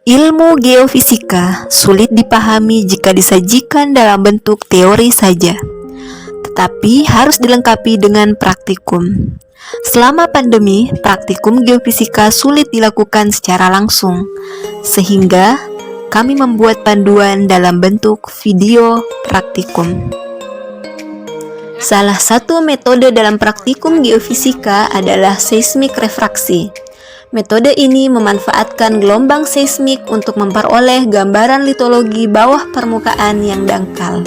Ilmu geofisika sulit dipahami jika disajikan dalam bentuk teori saja, tetapi harus dilengkapi dengan praktikum. Selama pandemi, praktikum geofisika sulit dilakukan secara langsung, sehingga kami membuat panduan dalam bentuk video praktikum. Salah satu metode dalam praktikum geofisika adalah seismik refraksi. Metode ini memanfaatkan gelombang seismik untuk memperoleh gambaran litologi bawah permukaan yang dangkal.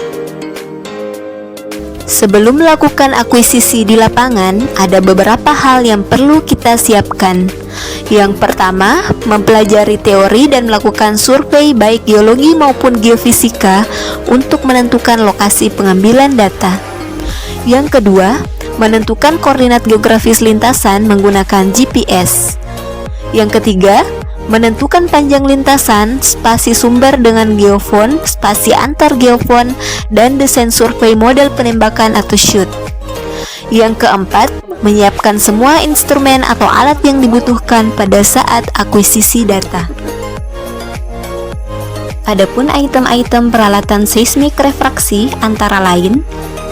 Sebelum melakukan akuisisi di lapangan, ada beberapa hal yang perlu kita siapkan. Yang pertama, mempelajari teori dan melakukan survei baik geologi maupun geofisika untuk menentukan lokasi pengambilan data. Yang kedua, menentukan koordinat geografis lintasan menggunakan GPS. Yang ketiga, menentukan panjang lintasan, spasi sumber dengan geofon, spasi antar geofon, dan desain survei model penembakan atau shoot. Yang keempat, menyiapkan semua instrumen atau alat yang dibutuhkan pada saat akuisisi data. Adapun item-item peralatan seismik refraksi antara lain: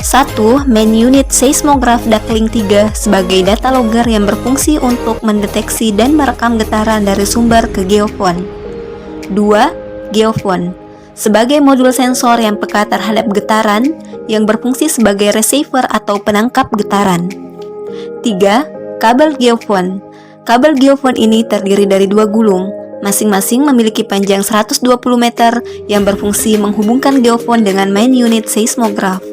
1. Main unit seismograf Duckling 3 sebagai data logger yang berfungsi untuk mendeteksi dan merekam getaran dari sumber ke geofon. 2. Geofon sebagai modul sensor yang peka terhadap getaran yang berfungsi sebagai receiver atau penangkap getaran. 3. Kabel geofon. Kabel geofon ini terdiri dari dua gulung, masing-masing memiliki panjang 120 meter yang berfungsi menghubungkan geofon dengan main unit seismograf.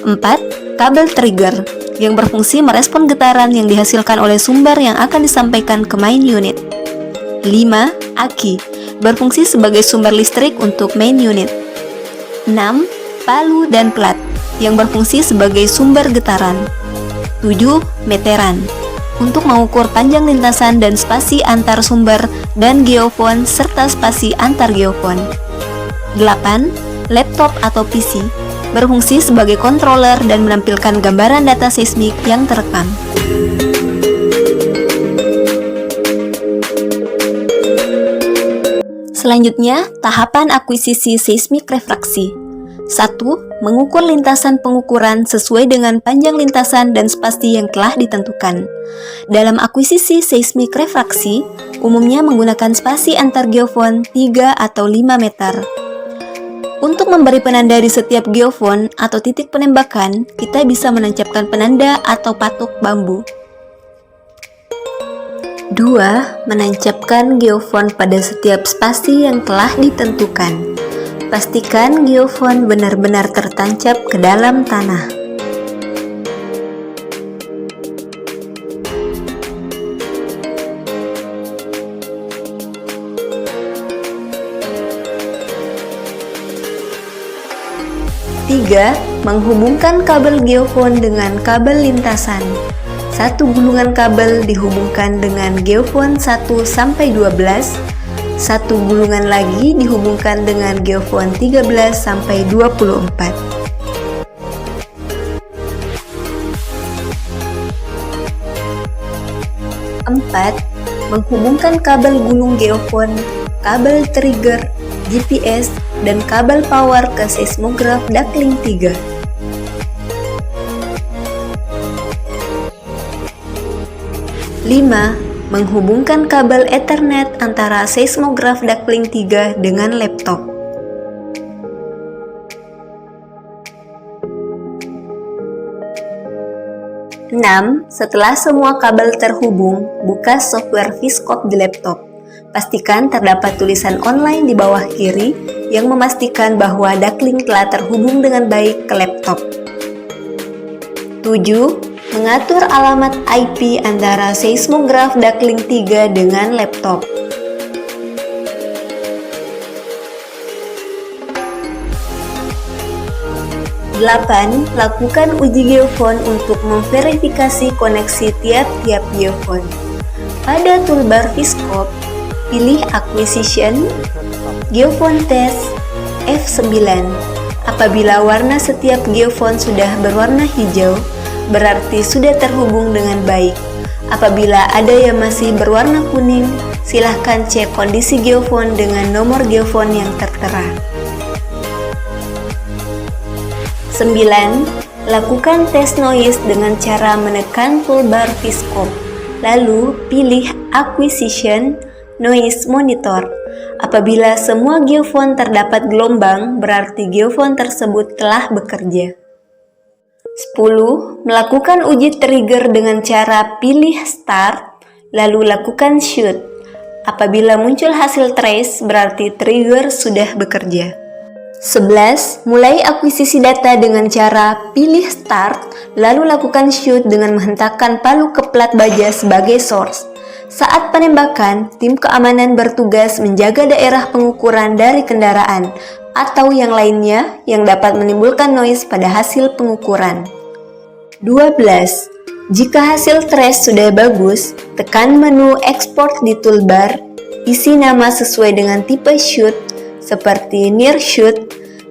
4. Kabel trigger yang berfungsi merespon getaran yang dihasilkan oleh sumber yang akan disampaikan ke main unit. 5. Aki berfungsi sebagai sumber listrik untuk main unit. 6. Palu dan plat yang berfungsi sebagai sumber getaran. 7. Meteran untuk mengukur panjang lintasan dan spasi antar sumber dan geofon serta spasi antar geofon. 8. Laptop atau PC berfungsi sebagai controller dan menampilkan gambaran data seismik yang terekam. Selanjutnya, tahapan akuisisi seismik refraksi. 1. Mengukur lintasan pengukuran sesuai dengan panjang lintasan dan spasi yang telah ditentukan. Dalam akuisisi seismik refraksi, umumnya menggunakan spasi antar geofon 3 atau 5 meter. Untuk memberi penanda di setiap geofon atau titik penembakan, kita bisa menancapkan penanda atau patok bambu. 2. Menancapkan geofon pada setiap spasi yang telah ditentukan. Pastikan geofon benar-benar tertancap ke dalam tanah. 3. Menghubungkan kabel geofon dengan kabel lintasan. Satu gulungan kabel dihubungkan dengan geofon 1 sampai 12. Satu gulungan lagi dihubungkan dengan geofon 13 sampai 24. 4. Menghubungkan kabel gulung geofon, kabel trigger, GPS, dan kabel power ke seismograf Duckling 3. 5. Menghubungkan kabel Ethernet antara seismograf Duckling 3 dengan laptop. 6. Setelah semua kabel terhubung, buka software Viscope di laptop. Pastikan terdapat tulisan online di bawah kiri yang memastikan bahwa Duckling telah terhubung dengan baik ke laptop. 7. Mengatur alamat IP antara seismograf Duckling 3 dengan laptop. 8. Lakukan uji geofon untuk memverifikasi koneksi tiap-tiap geofon. Pada toolbar Viscope, pilih Acquisition, Geofon Test, F9. Apabila warna setiap geofon sudah berwarna hijau, berarti sudah terhubung dengan baik. Apabila ada yang masih berwarna kuning, Silahkan cek kondisi geofon dengan nomor geofon yang tertera. 9. Lakukan tes noise dengan cara menekan toolbar Vscope, lalu pilih Acquisition Noise Monitor. Apabila semua geofon terdapat gelombang, berarti geofon tersebut telah bekerja. 10. Melakukan uji trigger dengan cara pilih Start, lalu lakukan Shoot. Apabila muncul hasil trace, berarti trigger sudah bekerja. 11. Mulai akuisisi data dengan cara pilih Start, lalu lakukan Shoot dengan menghentakkan palu ke plat baja sebagai source. Saat penembakan, tim keamanan bertugas menjaga daerah pengukuran dari kendaraan atau yang lainnya yang dapat menimbulkan noise pada hasil pengukuran. 12. Jika hasil trace sudah bagus, tekan menu Export di toolbar, isi nama sesuai dengan tipe shoot, seperti near shoot.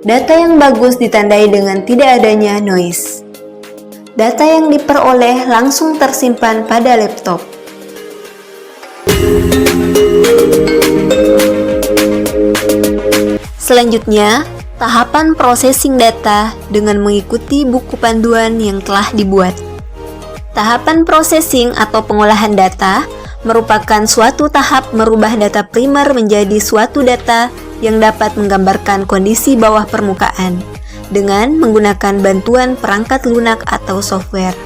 Data yang bagus ditandai dengan tidak adanya noise. Data yang diperoleh langsung tersimpan pada laptop. Selanjutnya, tahapan processing data dengan mengikuti buku panduan yang telah dibuat. Tahapan processing atau pengolahan data merupakan suatu tahap merubah data primer menjadi suatu data yang dapat menggambarkan kondisi bawah permukaan dengan menggunakan bantuan perangkat lunak atau software.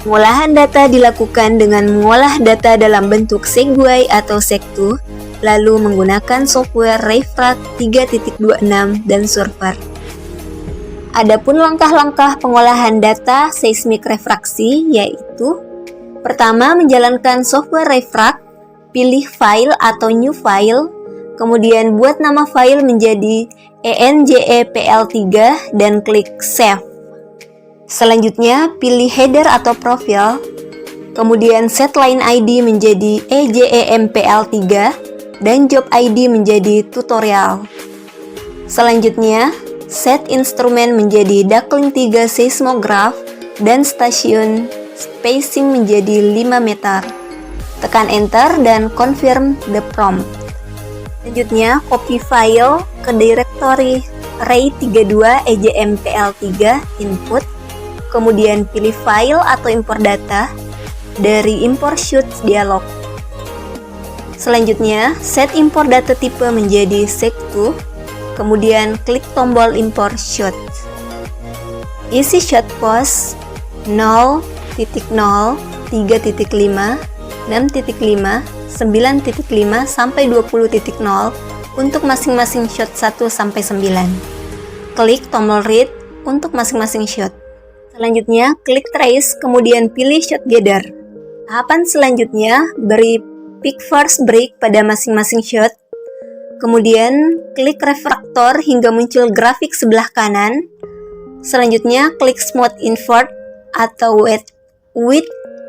Pengolahan data dilakukan dengan mengolah data dalam bentuk SegWit atau Seg2, lalu menggunakan software Refrag 3.26 dan Surfer. Adapun langkah-langkah pengolahan data seismik refraksi yaitu: pertama, menjalankan software Refrag, pilih file atau new file, kemudian buat nama file menjadi enjepl3 dan klik save. Selanjutnya, pilih header atau profil, kemudian set line ID menjadi ejempl3 dan job ID menjadi tutorial. Selanjutnya, set instrumen menjadi Duckling 3 seismograph dan stasiun spacing menjadi 5 meter. Tekan enter dan confirm the prompt. Selanjutnya, copy file ke directory ray32 ejmpl3 input, kemudian pilih file atau import data dari import shoots dialog. Selanjutnya, set import data tipe menjadi Seg2, kemudian klik tombol import shoot. Isi shoot pos 0.0, 3.5, 6.5, 9.5 sampai 20.0 untuk masing-masing shot 1 sampai 9. Klik tombol read untuk masing-masing shot. Selanjutnya, klik trace, kemudian pilih shot gather. Tahapan selanjutnya, beri pick first break pada masing-masing shot. Kemudian, klik refraktor hingga muncul grafik sebelah kanan. Selanjutnya, klik smooth invert atau with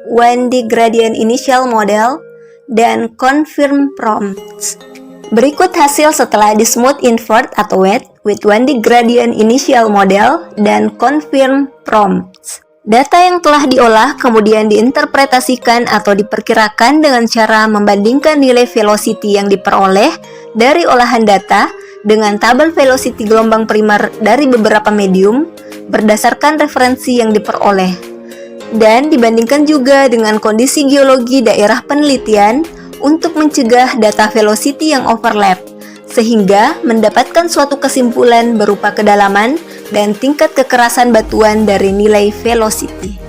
1D gradient initial model dan confirm prompts. Berikut hasil setelah di smooth invert atau with 1D gradient initial model dan confirm prompts. Data yang telah diolah kemudian diinterpretasikan atau diperkirakan dengan cara membandingkan nilai velocity yang diperoleh dari olahan data dengan tabel velocity gelombang primer dari beberapa medium berdasarkan referensi yang diperoleh, dan dibandingkan juga dengan kondisi geologi daerah penelitian untuk mencegah data velocity yang overlap, sehingga mendapatkan suatu kesimpulan berupa kedalaman dan tingkat kekerasan batuan dari nilai velocity.